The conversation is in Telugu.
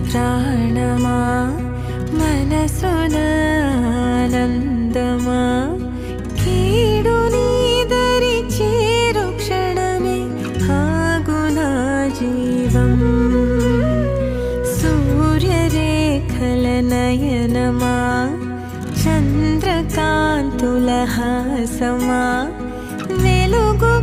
ప్రాణమా మనసున ఆనందమా కీడు నీదరి చేరు క్షణమే ఆగునా జీవం సూర్యరేఖల నయనమా చంద్రకాంతుల హాసమా వెలుగు